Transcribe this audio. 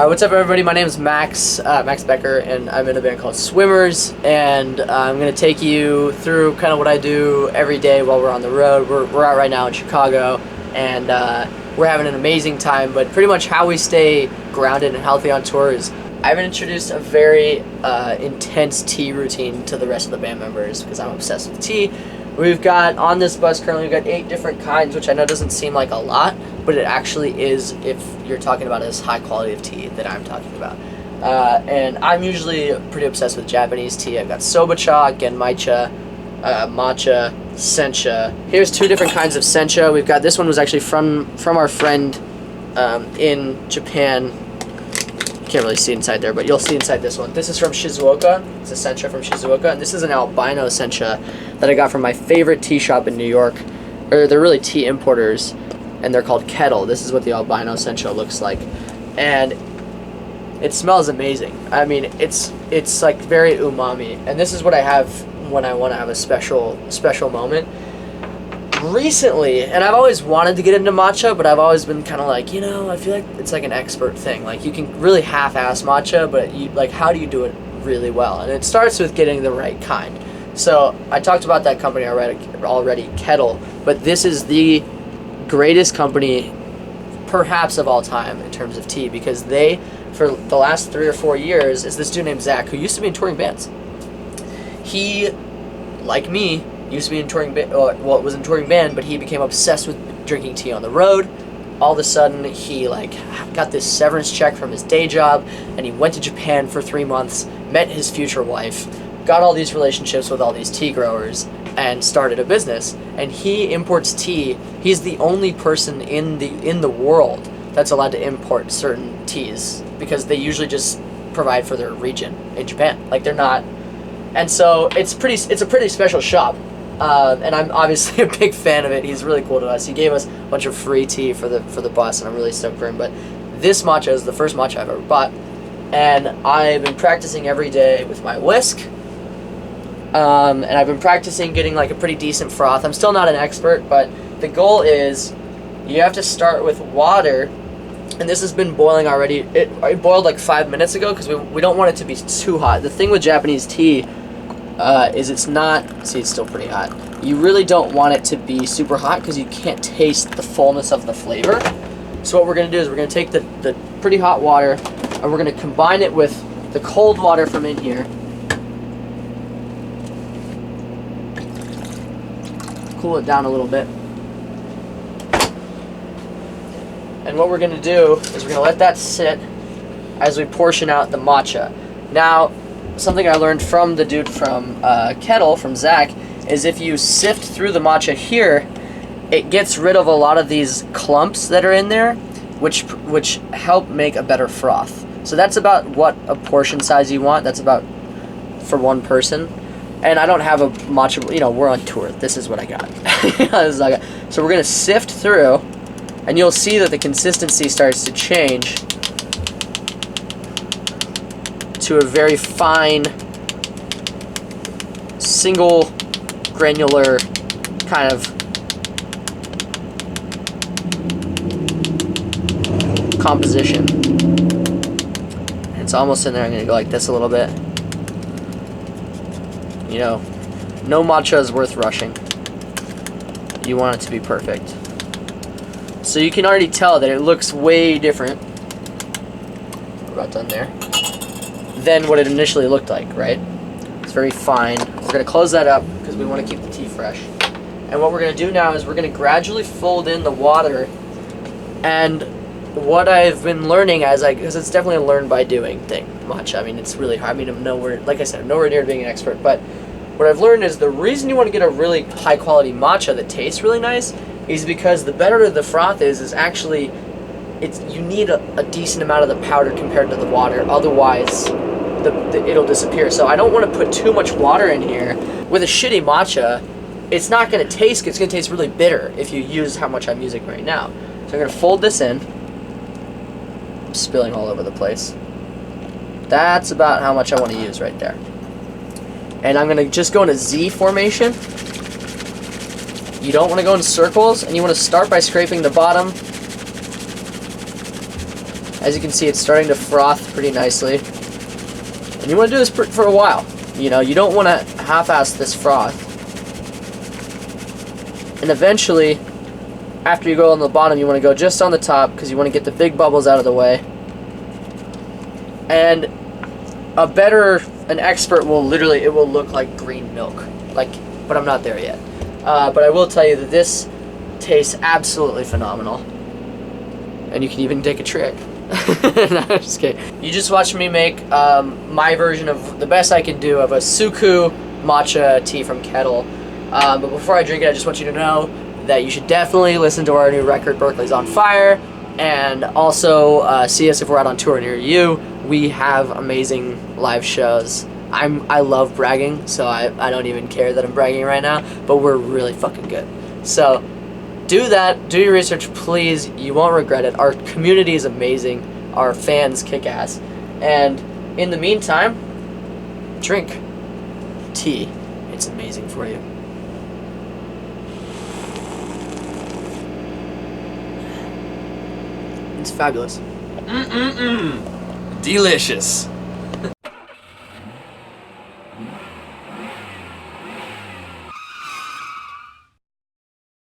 What's up, everybody? My name is Max, Max Becker, and I'm in a band called SWMRS, and I'm going to take you through kind of what I do every day while we're on the road. We're out right now in Chicago, and we're having an amazing time, but pretty much how we stay grounded and healthy on tour is I've introduced a very intense tea routine to the rest of the band members because I'm obsessed with tea. We've got, on this bus currently, we've got 8 different kinds, which I know doesn't seem like a lot, but it actually is if you're talking about this high quality of tea that I'm talking about. And I'm usually pretty obsessed with Japanese tea. I've got sobacha, genmaicha, matcha, sencha. Here's 2 different kinds of sencha. We've got, this one was actually from our friend in Japan. You can't really see inside there, but you'll see inside this one. This is from Shizuoka. It's a sencha from Shizuoka, and this is an albino sencha that I got from my favorite tea shop in New York. Or they're really tea importers, and they're called Kettle. This is what the albino sencha looks like, and it smells amazing. I mean, it's like very umami, and this is what I have when I want to have a special moment. Recently, and I've always wanted to get into matcha, but I've always been kind of like, you know, I feel like it's like an expert thing. Like, you can really half-ass matcha, but you, like, how do you do it really well? And it starts with getting the right kind. So I talked about that company already, Kettle, but this is the greatest company perhaps of all time in terms of tea, because they, for the last 3 or 4 years, is this dude named Zach, who used to be in touring bands. He, like me, used to be in touring band, well, was in touring band, but he became obsessed with drinking tea on the road. All of a sudden, he like got this severance check from his day job, and he went to Japan for 3 months, met his future wife, got all these relationships with all these tea growers, and started a business. And he imports tea. He's the only person in the world that's allowed to import certain teas, because they usually just provide for their region in Japan. Like, they're not. And so it's a pretty special shop. And I'm obviously a big fan of it. He's really cool to us. He gave us a bunch of free tea for the bus, and I'm really stoked for him. But this matcha is the first matcha I've ever bought, and I've been practicing every day with my whisk. And I've been practicing getting like a pretty decent froth. I'm still not an expert, but the goal is you have to start with water, and this has been boiling already. It boiled like 5 minutes ago because we don't want it to be too hot. The thing with Japanese tea is it's not, see, it's still pretty hot. You really don't want it to be super hot because you can't taste the fullness of the flavor. So what we're going to do is we're going to take the pretty hot water, and we're going to combine it with the cold water from in here. Cool it down a little bit. And what we're going to do is we're going to let that sit as we portion out the matcha. Now, something I learned from the dude from Kettle, from Zach, is if you sift through the matcha here, it gets rid of a lot of these clumps that are in there, which help make a better froth. So that's about what a portion size you want. That's about for one person. And I don't have a matcha, you know, we're on tour. This is what I got. So we're going to sift through, and you'll see that the consistency starts to change to a very fine, single granular kind of composition. It's almost in there. I'm going to go like this a little bit. You know, no matcha is worth rushing. You want it to be perfect. So you can already tell that it looks way different. We're about done there. Than what it initially looked like, right? It's very fine. We're going to close that up because we want to keep the tea fresh. And what we're going to do now is we're going to gradually fold in the water. And what I've been learning because it's definitely a learn by doing thing, matcha. I mean, it's really hard. I mean, I'm nowhere, like I said, I'm nowhere near being an expert. But what I've learned is the reason you want to get a really high quality matcha that tastes really nice is because the better the froth is actually, you need a decent amount of the powder compared to the water. Otherwise, it'll disappear. So I don't want to put too much water in here. With a shitty matcha, it's not going to taste good. It's going to taste really bitter if you use how much I'm using right now. So I'm going to fold this in. I'm spilling all over the place. That's about how much I want to use right there. And I'm going to just go in a Z formation. You don't want to go in circles, and you want to start by scraping the bottom As you can see, it's starting to froth pretty nicely. And you want to do this for a while. You know, you don't want to half-ass this froth. And eventually, after you go on the bottom, you want to go just on the top because you want to get the big bubbles out of the way. And an expert will literally, it will look like green milk. But I'm not there yet. But I will tell you that this tastes absolutely phenomenal. And you can even take a trick. No, I'm just kidding. You just watched me make my version of the best I can do of a Suku matcha tea from Kettle. But before I drink it, I just want you to know that you should definitely listen to our new record, Berkeley's on Fire, and also see us if we're out on tour near you. We have amazing live shows. I love bragging, so I don't even care that I'm bragging right now, but we're really fucking good. So do that, do your research, please. You won't regret it. Our community is amazing. Our fans kick ass. And in the meantime, drink tea. It's amazing for you. It's fabulous. Delicious.